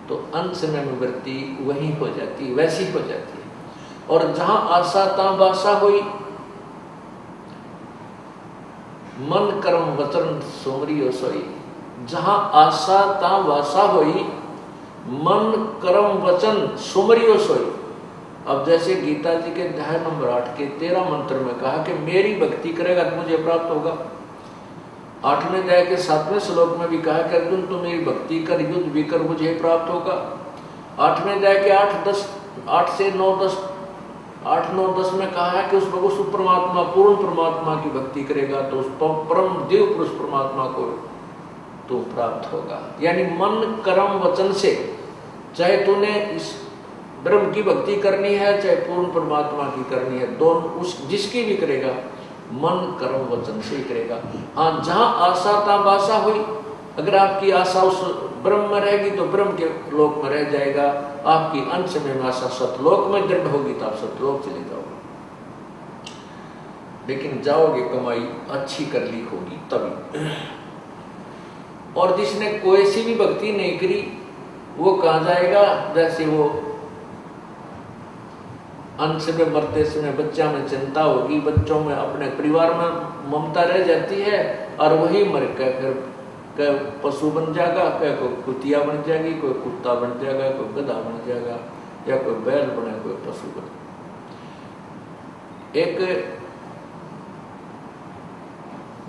तो अंत समय में वृत्ति वही हो जाती, वैसी हो जाती है। और जहां आशा तां बासा हुई, मन कर्म वचन सोमरी सोई। जहां आशा तां वासा हुई, मन कर्म वचन सुमरियो सोई। अब जैसे गीता जी के अध्याय नंबर 8 के 13 मंत्र में कहा कि मेरी भक्ति करेगा तो मुझे प्राप्त होगा। 8वें अध्याय के 7वें श्लोक में भी कहा कि अर्जुन तू मेरी भक्ति कर, युद्ध भी कर, मुझे प्राप्त होगा। 8वें अध्याय के 8 से 9 10 में कहा है कि उस परमात्मा, पूर्ण परमात्मा की भक्ति करेगा तो उस परम देव पुरुष परमात्मा को तो प्राप्त होगा। यानी मन कर्म वचन से, चाहे तूने इस ब्रह्म की भक्ति करनी है, चाहे पूर्ण परमात्मा की करनी है, दोनों उस जिसकी भी करेगा, मन कर्म वचन से ही करेगा। हाँ, जहां आशा ता बासा हुई, अगर आपकी आशा उस ब्रह्म में रहेगी तो ब्रह्म के लोक में रह जाएगा। आपकी अंत समय में आशा सतलोक में दृढ़ होगी तो आप सतलोक चले जाओगे। लेकिन जाओगे कमाई अच्छी कर ली होगी तभी। और जिसने कोई सी भी भक्ति नहीं करी वो कहाँ जाएगा? जैसे वो अंत समय मरते समय बच्चा में चिंता होगी, बच्चों में, अपने परिवार में ममता रह जाती है, और वही मर के फिर पशु बन जाएगा, कोई कुतिया बन जाएगी, कोई कुत्ता बन जाएगा, कोई गधा बन जाएगा, या कोई बैल बने, कोई पशु बने। एक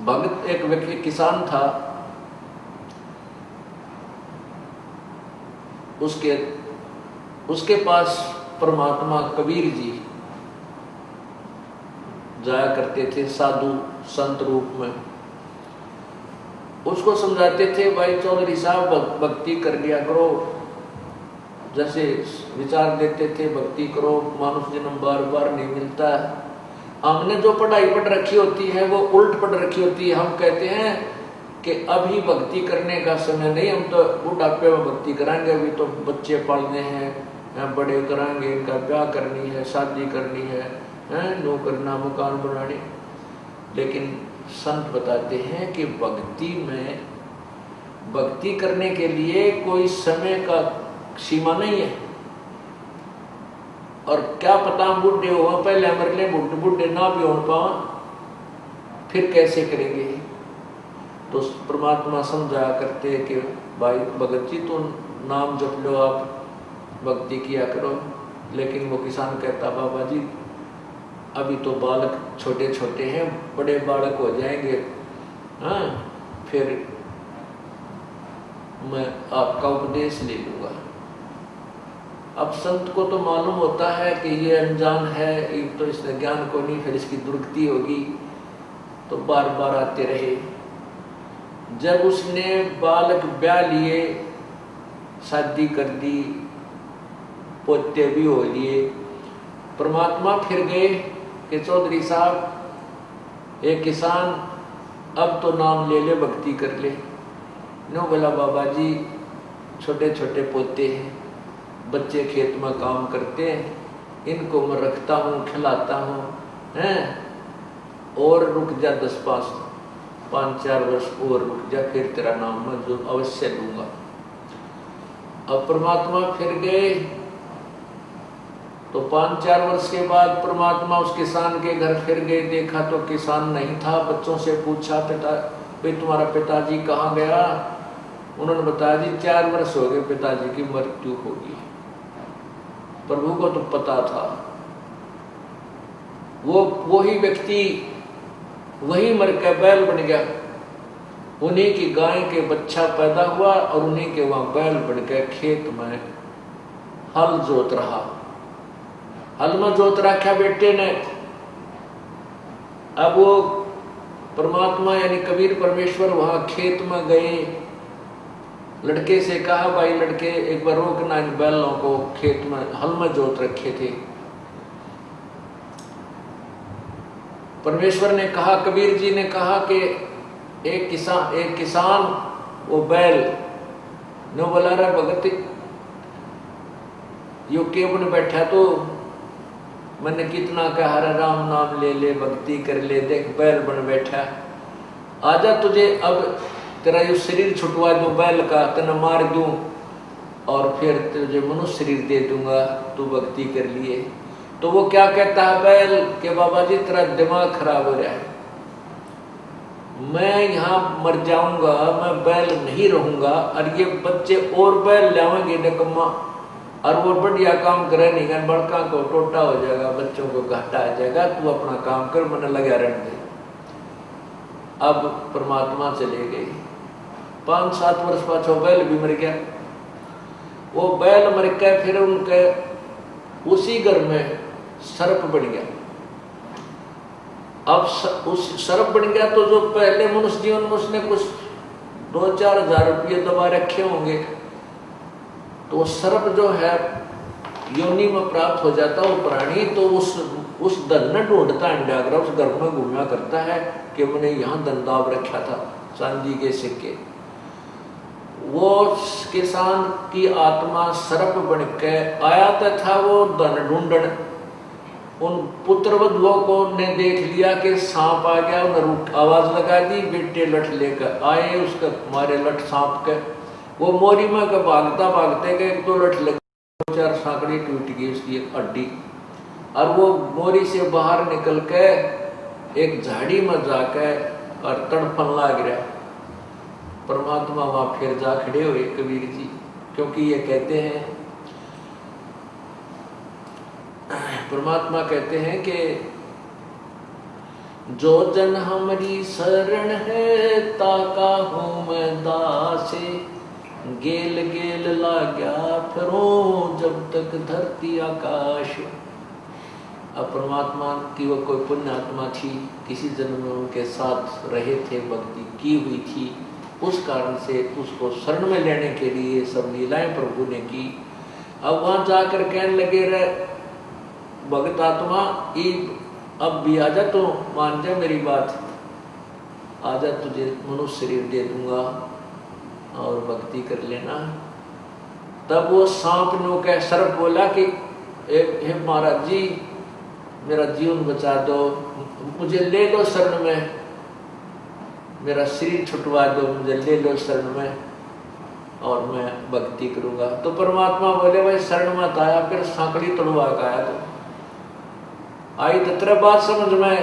भगत, एक व्यक्ति किसान था, उसके पास परमात्मा कबीर जी जाया करते थे साधु संत रूप में। उसको समझाते थे, भाई चौधरी साहब भक्ति कर लिया करो, जैसे विचार देते थे भक्ति करो, मानुष जन्म बार बार नहीं मिलता। हमने जो पढ़ाई पढ़ रखी होती है वो उल्ट पढ़ रखी होती है। हम कहते हैं कि अभी भक्ति करने का समय नहीं, हम तो बुढ़ापे में भक्ति कराएंगे, अभी तो बच्चे पालने हैं, बड़े कराएंगे, इनका ब्याह करनी है, शादी करनी है, नो करना, मकान बनाने। लेकिन संत बताते हैं कि भक्ति करने के लिए कोई समय का सीमा नहीं है। और क्या पता बूढ़े हो, पहले मर ले, बूढ़े ना भी हो पाओ, फिर कैसे करेंगे? तो परमात्मा समझाया करते कि भाई भगत जी तो नाम जप लो, आप भक्ति किया करो। लेकिन वो किसान कहता, बाबा जी अभी तो बालक छोटे छोटे हैं, बड़े बालक हो जाएंगे, हाँ फिर मैं आपका उपदेश ले लूँगा। अब संत को तो मालूम होता है कि ये अनजान है, एक तो इसने ज्ञान को नहीं, फिर इसकी दुर्गति होगी, तो बार बार आते रहे। जब उसने बालक ब्याह लिए, शादी कर दी, पोते भी हो लिए, परमात्मा फिर गए कि चौधरी साहब, एक किसान अब तो नाम ले ले, भक्ति कर ले। नो बोला बाबा जी छोटे छोटे पोते हैं, बच्चे खेत में काम करते हैं, इनको मैं रखता हूँ, खिलाता हूँ, हैं, और रुक जा 5-4 वर्ष और रुक जा, फिर तेरा नाम मैं जो अवश्य लूंगा। अब परमात्मा फिर गए तो 5-4 वर्ष के बाद परमात्मा उस किसान के घर फिर गए। देखा तो किसान नहीं था। बच्चों से पूछा, पिता भाई तुम्हारा पिताजी कहाँ गया? उन्होंने बताया जी 4 वर्ष हो गए पिताजी की मृत्यु होगी। प्रभु को तो पता था। वही व्यक्ति वही मर के बैल बन गया। उन्हीं की गाय के बच्चा पैदा हुआ और उन्हीं के वहां बैल बन के खेत में हल जोत रहा। हल में जोत रखा बेटे ने। अब वो परमात्मा यानी कबीर परमेश्वर वहां खेत में गए। लड़के से कहा, भाई लड़के एक बार रोकना इन बैलों को, खेत में हल में जोत रखे थे। परमेश्वर ने कहा, कबीर जी ने कहा कि एक किसान वो बैल न बोला रहा भगत यो केवन बैठा तो मैंने कितना कहा हरे राम नाम ले ले, भक्ति कर ले, देख बैल बन बैठा। आजा तुझे अब तेरा यो शरीर छुटवा दूं बैल का, तेना मार दूं और फिर तुझे मनुष्य शरीर दे दूंगा, तू भक्ति कर लिए। तो वो क्या कहता है बैल के बाबा जी तेरा दिमाग खराब हो रहा है, मैं यहाँ मर जाऊंगा, मैं बैल नहीं रहूंगा और ये बच्चे और बैल लावेंगे निकम्मा और वो बढ़िया काम करे नहीं कर, बड़का को टोटा हो जाएगा, बच्चों को घाटा आ जाएगा, तू अपना काम कर, मैंने लगा रहने दे। अब परमात्मा चले गए। 5-7 वर्ष बाद वो बैल भी मर गया। वो बैल मर गया, फिर उनके उसी घर में सर्प बन गया। अब उस सर्प बन गया तो जो पहले मनुष्य जीवन में उसने कुछ 2-4 हजार रुपये दबा रखे होंगे, तो सर्प जो है योनि में प्राप्त हो जाता वो प्राणी, तो उस धन न ढूंढता अंडाग्रह, उस घर में घूमा करता है कि मैंने यहाँ धन दाब रखा था चांदी के सिक्के। वो किसान की आत्मा सर्प बन के आया था वो धन ढूंढन। उन पुत्र वधुओं को ने देख लिया कि सांप आ गया, उन्हें आवाज लगा दी, बेटे लठ लेकर आए, उसका मारे लठ सांप के। वो मोरी में के भागता भागते गए, 1-2 लठ लगे, 4 सांकड़ी टूट गई उसकी एक हड्डी। और वो मोरी से बाहर निकल के एक झाड़ी में जाके और तड़पन लाग रहा। परमात्मा वहां फिर जा खड़े हुए कबीर जी, क्योंकि ये कहते हैं, परमात्मा कहते हैं कि जो जन हमारी शरण है ताका हूं मैं दासे, गेल गेल लाग्या फिरूं जब तक धरती आकाश। अब परमात्मा की वो कोई पुण्य आत्मा थी, किसी जन्म में उनके साथ रहे थे, भक्ति की हुई थी, उस कारण से उसको शरण में लेने के लिए सब लीलाएं प्रभु ने की। अब वहां जाकर कहने लगे रहे भगत आत्मा अब भी आजा, तो मान जा मेरी बात, आजा तुझे मनुष्य शरीर दे दूंगा और भक्ति कर लेना। तब वो सांप नो के सर्प बोला कि हे महाराज जी मेरा जीवन बचा दो, मुझे ले लो शरण में, मेरा शरीर छुटवा दो, मुझे ले लो शरण में और मैं भक्ति करूंगा। तो परमात्मा बोले भाई शरण मत आया, फिर सांकड़ी तोड़वा का आया। तो आई तो तेरा बात समझ में,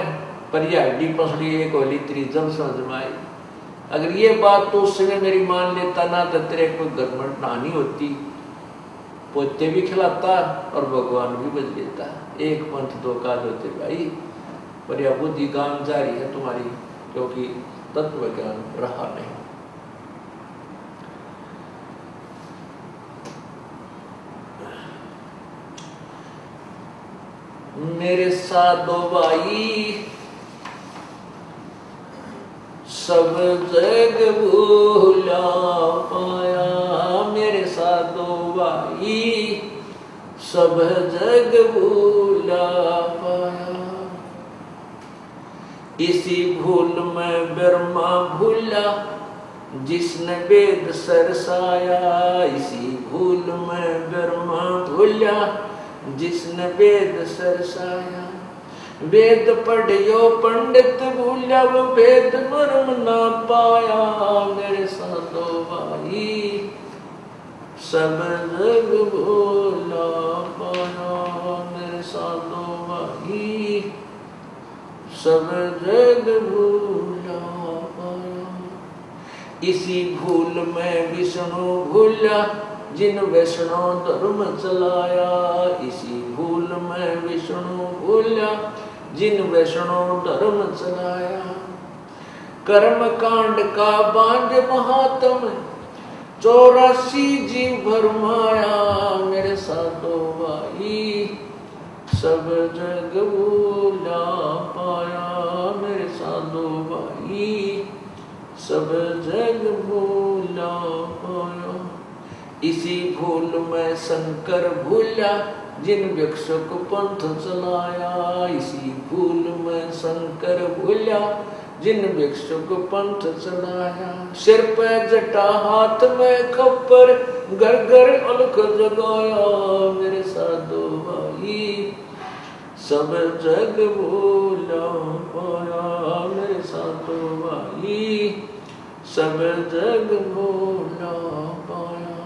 पर यह हड्डी पसड़ी एक होली तेरी जब समझ में आई। अगर ये बात तो उस समय मेरी मान लेता ना तो तेरे कोई गड़बड़ नानी होती, पोते भी खिलाता और भगवान भी बच लेता। एक पंथ 2 काज होते भाई, पर यह बुद्धि काम जारी है तुम्हारी, क्योंकि तत्व ज्ञान रहा नहीं। मेरे साधो भाई सब जग भूला पाया, मेरे साधो भाई सब जग भूला पाया। इसी भूल में ब्रह्मा भूला जिसने वेद सरसाया। इसी भूल में ब्रह्मा भूला जिसने वेद सरसाया। वेद पढ़ियो पंडित भूला वो वेद मर्म ना पाया। मेरे साधो भाई सब जग भूला पाया। मेरे साधो भाई सब जग भूला पाया। इसी भूल में विष्णु भूला जिन वैष्णव धर्म चलाया। इसी भूल में विष्णु भूला जिन वैष्णव धर्म चलाया। कर्म कांड का बांध महात्म 84 जीव भरमाया। मेरे साधो भाई सब जग भूला पाया। मेरे साधो भाई सब जग भूला पाया। इसी भूल में शंकर भूला जिन वृक्षों को पंथ चलाया। इसी भूल में शंकर भूला जिन वृक्षों को पंथ चलाया। सिर पे जटा हाथ में खप्पर घर घर अलख जगाया। मेरे साधो भाई सब जग भूला पाया। मेरे साधो भाई सब जग भूला पाया।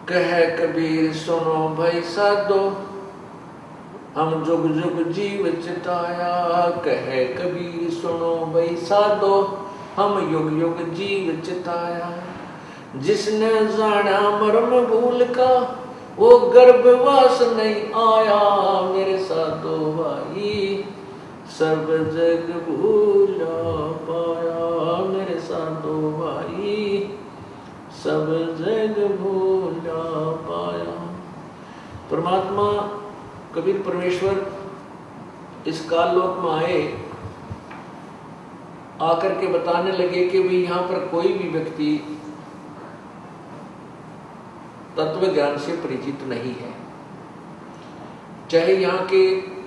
कह कबीर सुनो भाई साधो हम जुग जुग जीव चिताया। कह कबीर सुनो भाई साधो हम युग युग जीव चिताया। जिसने जाना मर्म भूल का वो गर्भवास नहीं आया। मेरे साधो भाई सब जग भूला पाया। मेरे साधो भाई सब जग भूला पाया। परमात्मा कबीर परमेश्वर इस काल लोक में आए, आकर के बताने लगे कि भाई यहाँ पर कोई भी व्यक्ति तत्व ज्ञान से परिचित नहीं है। चाहे यहाँ के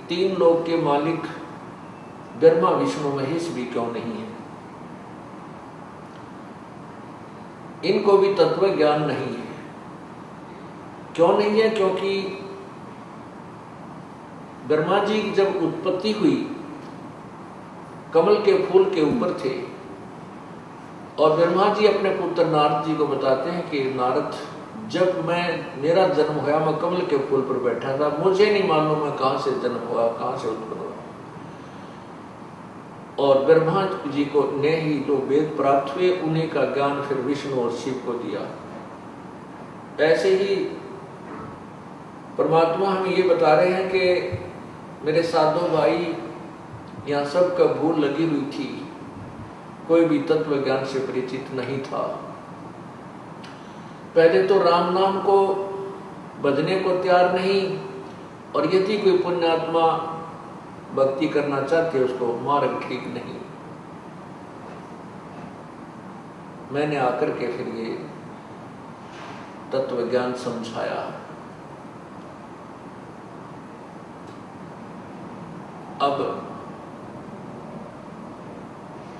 3 लोक के मालिक ब्रह्मा विष्णु महेश भी क्यों नहीं है, इनको भी तत्व ज्ञान नहीं है। क्यों नहीं है? क्योंकि ब्रह्मा जी की जब उत्पत्ति हुई कमल के फूल के ऊपर थे और ब्रह्मा जी अपने पुत्र नारद जी को बताते हैं कि नारद जब मेरा जन्म हुआ मैं कमल के फूल पर बैठा था, मुझे नहीं मालूम मैं कहां से जन्म हुआ कहां से उत्पन्न हुआ। और ब्रह्मा जी को ने ही जो वेद प्राप्त हुए उन्हीं का ज्ञान फिर विष्णु और शिव को दिया। ऐसे ही परमात्मा हमें ये बता रहे हैं कि मेरे साधो भाई यहाँ सबका भूल लगी हुई थी, कोई भी तत्व ज्ञान से परिचित नहीं था। पहले तो राम नाम को बजने को तैयार नहीं, और यदि कोई पुण्यात्मा भक्ति करना चाहते उसको मार्ग ठीक नहीं। मैंने आकर के फिर ये तत्व ज्ञान समझाया। अब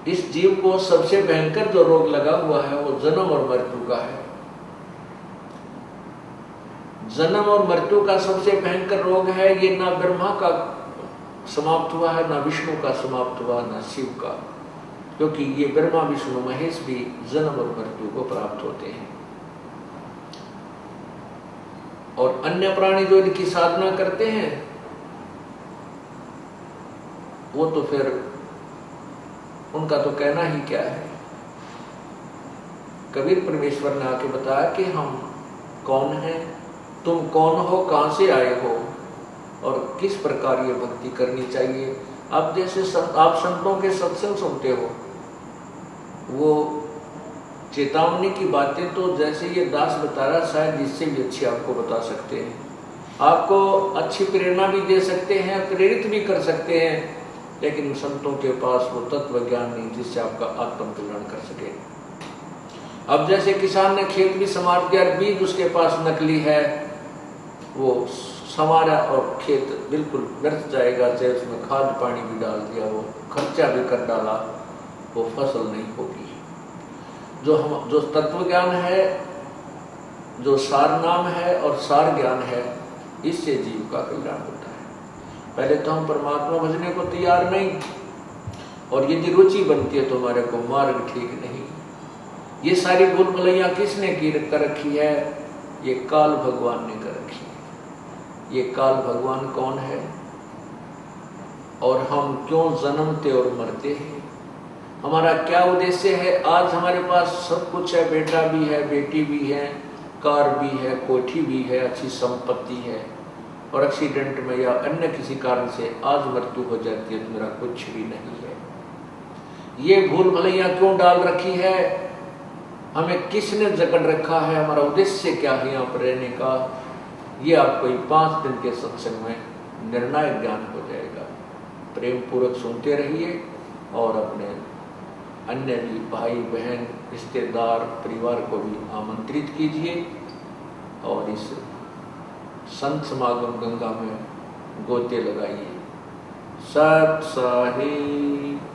इस जीव को सबसे भयंकर जो रोग लगा हुआ है वो जन्म और मृत्यु का है। जन्म और मृत्यु का सबसे भयंकर रोग है। ये ना ब्रह्मा का समाप्त हुआ है, ना विष्णु का समाप्त हुआ, ना शिव का, क्योंकि ये ब्रह्मा विष्णु महेश भी जन्म और मृत्यु को प्राप्त होते हैं। और अन्य प्राणी जो इनकी साधना करते हैं वो तो फिर उनका तो कहना ही क्या है। कबीर परमेश्वर ने आके बताया कि हम कौन हैं, तुम कौन हो, कहां से आए हो और किस प्रकार ये भक्ति करनी चाहिए। अब जैसे आप संतों के सत्संग सुनते हो, वो चेतावनी की बातें तो जैसे ये दास बता रहा शायद इससे भी अच्छी आपको बता सकते हैं, आपको अच्छी प्रेरणा भी दे सकते हैं, प्रेरित भी कर सकते हैं, लेकिन संतों के पास वो तत्व ज्ञान नहीं जिससे आपका आत्म कल्याण कर सके। अब जैसे किसान ने खेत भी संवार दिया, बीज उसके पास नकली है, वो संवारा और खेत बिल्कुल व्यर्थ जाएगा, चाहे उसमें खाद पानी भी डाल दिया, वो खर्चा भी कर डाला, वो फसल नहीं होगी। जो तत्व ज्ञान है, जो सार नाम है और सार ज्ञान है, इससे जीव का कल्याण होता है। पहले तो हम परमात्मा भजने को तैयार नहीं, और यदि रुचि बनती है तो हमारे को मार्ग ठीक नहीं। ये सारी भूल भुलैया किसने कर रखी है? ये काल भगवान ने कर रखी है। ये काल भगवान कौन है और हम क्यों जन्मते और मरते हैं? हमारा क्या उद्देश्य है? आज हमारे पास सब कुछ है, बेटा भी है, बेटी भी है, कार भी है, कोठी भी है, अच्छी संपत्ति है, और एक्सीडेंट में या अन्य किसी कारण से आज मृत्यु हो जाती है तो मेरा कुछ भी नहीं है। ये भूल भलैया क्यों डाल रखी है? हमें किसने जकड़ रखा है? हमारा उद्देश्य क्या है यहाँ पर रहने का? ये आपको 5 दिन के सत्संग में निर्णायक ज्ञान हो जाएगा। प्रेम पूर्वक सुनते रहिए और अपने अन्य भी भाई बहन रिश्तेदार परिवार को भी आमंत्रित कीजिए और इस संत समागम गंगा में गोते लगाइए। सत साहिब।